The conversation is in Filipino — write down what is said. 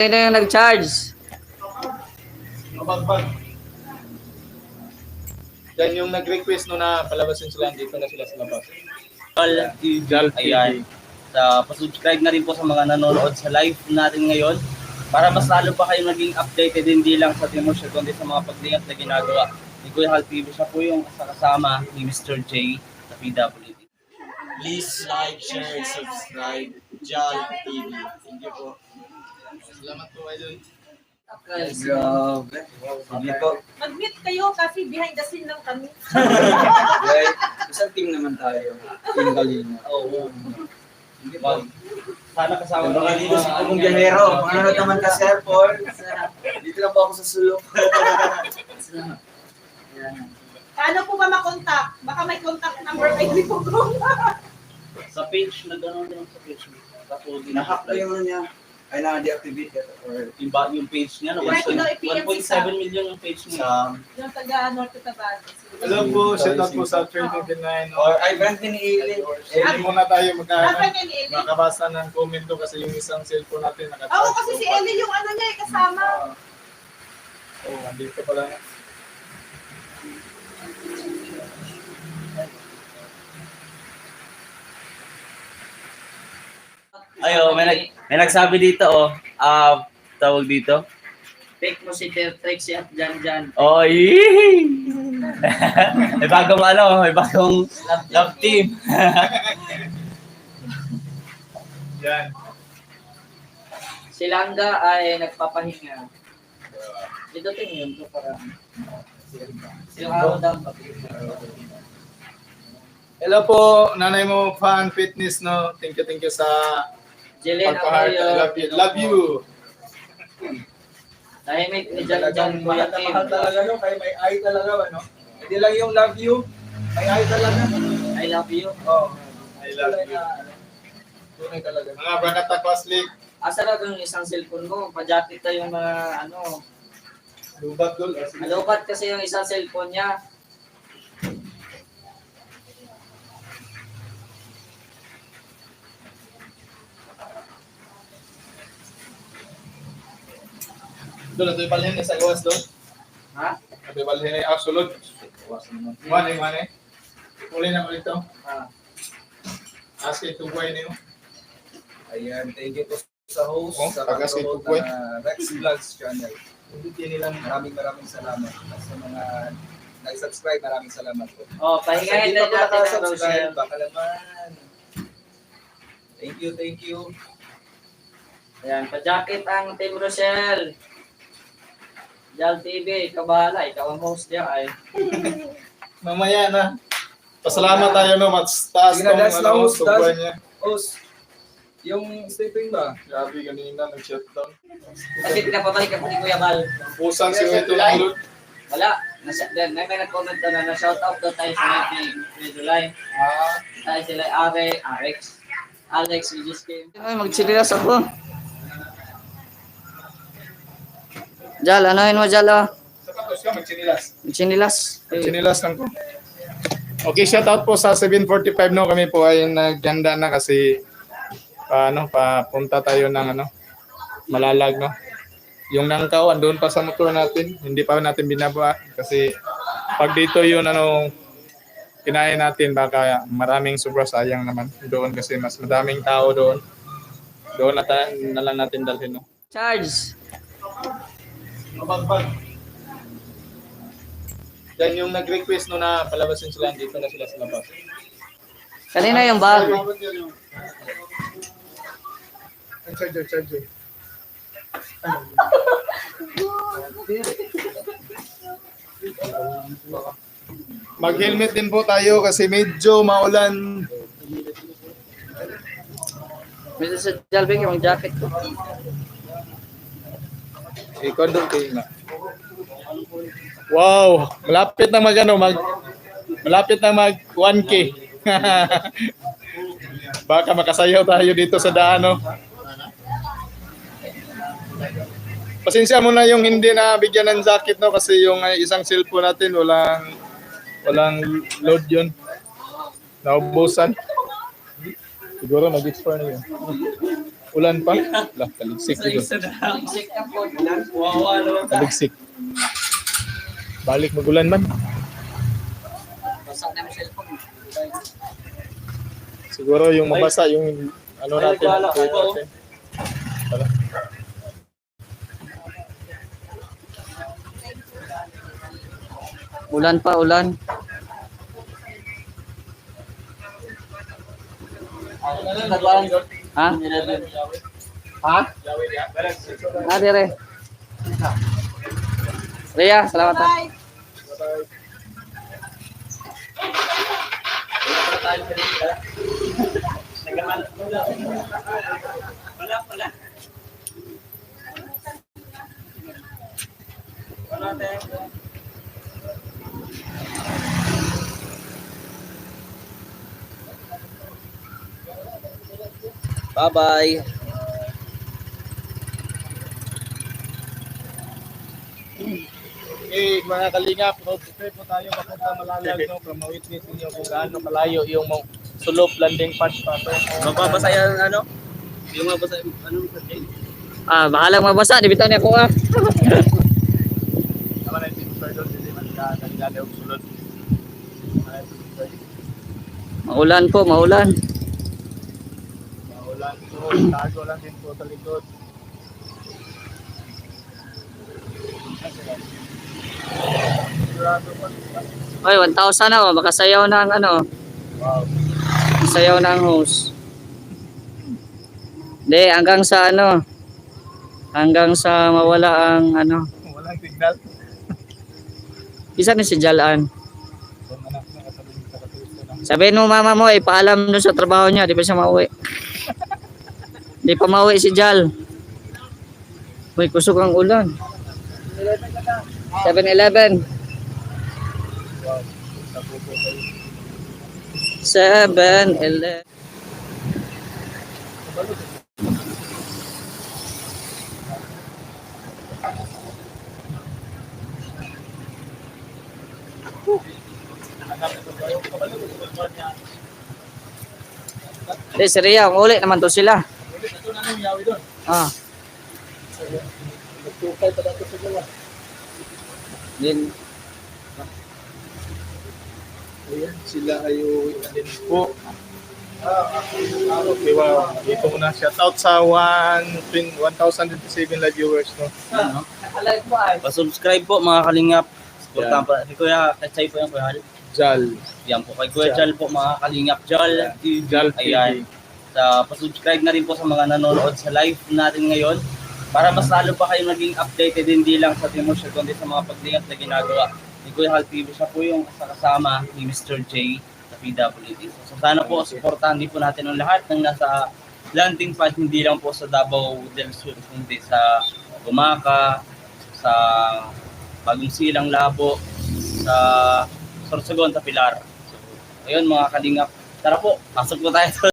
Sino yung nag-charge? Mabagbag. Yan yung nag-request no na palabasin sila, dito na sila sa labas. Jal Ayan. Pa-subscribe na rin po sa mga nanonood sa live natin ngayon para mas lalo pa kayo maging updated hindi lang sa Timor Siya kundi sa mga paglingat na ginagawa ni Kuya Hal TV. Siya po yung kasama ni Mr. J sa PWD. Please like, share, and subscribe. Jal TV. Thank you po. Salamat po, Idol. Grabe. Sige po. Mag-meet kayo kasi behind the scene lang kami. Isang team naman tayo. Team Galina. Oo. Wow. Sana kasama Baka dito sa akong biyahero. Mga naman ka, Sir Paul. Dito lang po ako sa sulok. Paano po ba makontak? Baka may contact number kayo ni Pugong. sa page, nag-ano din sa page. Tapos, Nahack na yung ano niya. Ay, na-deactivate ka. Or yung page niya, no? Right, no, i-PM 1.7 million yung page niya. Yung taga Norte Tabato. Hello po, shout out po sa 329. or ay, brand ni Eileen. Hindi muna tayo Apa niya ni Eli? makabasa ng comment to kasi yung isang cellphone natin nakacharge. Oo, kasi si Eli yung ano niya kasama. Oh, andito pala. Ayo, may nagsabi dito, tawag dito. Fake mo si Tertrex at Jan. Oy! may bagong love team. Yan. Si Langga ay nagpapahinga. Dito tingin yun. Para yung araw daw. Hello po, nanay mo fan fitness no. Thank you sa Jelen pagka-heart. I love you. Love you. Tahimik ni Jan Mahal na mahal talaga, no? Kaya may ay talaga, no? Hindi lang yung love you. May ay talaga. I love you. Oh. I love you. Tunay talaga. Mga Branata Paslik, Asa na yung isang cellphone mo? Pa-jacket na yung mga ano. lubat dul. Malupat kasi yung isang cellphone niya. Doon, ito ibalhin sa gawas doon. Ha? Ito ibalhin ay sulod. Mane. Uli na ulit ito. Ask ito buhay niyo. Ayan, thank you po sa host. Oh, sa taga si pag-promote Tukoy. ng Rex Vlogs channel. Hindi nilang Maraming salamat. Sa mga nag-subscribe, maraming salamat po. Oh, pahingahin na natin ang subscribe, Rochelle. baka naman. Thank you. Ayan, pa-jacket ang Team Rochelle. Jal TV, ikaw bahala. Ikaw ang host niya ay. mamaya na. Pasalamat tayo no, mas taas Sige na, tong that's the host, subuan niya. Host, yung stepping ba? Grabe kanina nag-shutdown. Kasi pinapabalik ako ni Kuya Bal. Pusang si ito ng load. Wala. May nag-comment na shout out daw tayo sa ni July. Tayo sila Alex, we just came. Magchililas ako. Jal, anoin mo Jal oh. Sapatos ka, magchinilas. Magchinilas. Chinilas lang ko. Okay, shout out po sa 745 no, kami po ay nagganda na kasi papunta tayo ng Malalag no. Yung Nangkaw andun pa sa motor natin, hindi pa natin binaba kasi pag dito yun kinain natin baka maraming sobra sayang naman doon kasi mas madaming tao doon. Doon na lang natin dalhin no. Charge. Mabagbag. Yan yung nag-request no na palabasin sila, dito na sila sa labas. Kanina yung bag. Charger. Mag-helmet din po tayo kasi medyo maulan. Mr. Sa Jalving yung jacket ko. Ikaw doon kayo na. Wow, malapit na malapit na mag 1K. Baka makasayaw tayo dito sa daan no. Pasensya mo na yung hindi na bigyan ng jacket no kasi yung isang cellphone natin walang load yun. Naubusan. Siguro mag-expire na yun. Ulan pa? Lah, taligsik dito. Sick na po. Wawa naman ta. Taligsik. Balik magulan man. Basag na yung cellphone. Siguro yung mabasa yung ano Ay, natin. nagwala ka po. Tara. Ulan pa, ulan. Ha? Ha? Ah, dire. Rhea, salamat ha. Bye. Bye-bye. Okay, mga kalingap, road trip po tayo papunta Malalag, no? From ma-witness ninyo kung gaano kalayo yung sulop landing pad pa. Magbabasa yan ano? Yung mabasa ano sa Jay? Ah, bahalang mabasa, di bitaw niya ko ah. Naman ay tinutay doon, hindi man ka kanilala yung sulod. Maulan po, maulan. Maulan po, tago lang din po sa likod. Oy, 1,000 na, makasayaw ng ano, Wow. sayaw ng host. Hindi, hanggang sa ano, hanggang sa mawala ang ano. Walang signal. Isa ni si Jalan. Doon anak na kasabihin sa katulisto na. Sabihin mo mama mo, ipaalam doon sa trabaho niya, di ba siya mauwi? Di pa mauwi si Jal. Uy, kusog ang ulan. 7-Eleven. Wow. Napupo kayo. 7-Eleven. Hindi, si Rhea, uli naman to sila. Ito na nung yawi doon. Ah, Nagtukay pa dito sa gawa. din. Ayan, sila ay din po. Okay, wow. Dito muna. Shout out sa 1,027 live viewers, no? Pa-subscribe po mga kalingap. Supportahan pa. Si Kuya, Kachay po yung Kuya Hal. Jal. Yan po. Kay Kuya Jal po mga kalingap. Jal. Jal TV. Ayan. Pa-subscribe na rin po sa mga nanonood sa live natin ngayon. Para mas lalo pa kayo naging updated hindi lang sa Timor Siya, kundi sa mga paglingap na ginagawa ni Kuya Hal TV. Siya po yung kasama ni Mr. J sa PWD. So sana po, supportahan din po natin ang lahat ng nasa landing pad, hindi lang po sa Davao del Sur, kundi sa Gumaca, sa Bagong Silang Labo, sa Sorsogon, sa Pilar. So, ayun mga kalingap. Tara po, pasok po tayo sa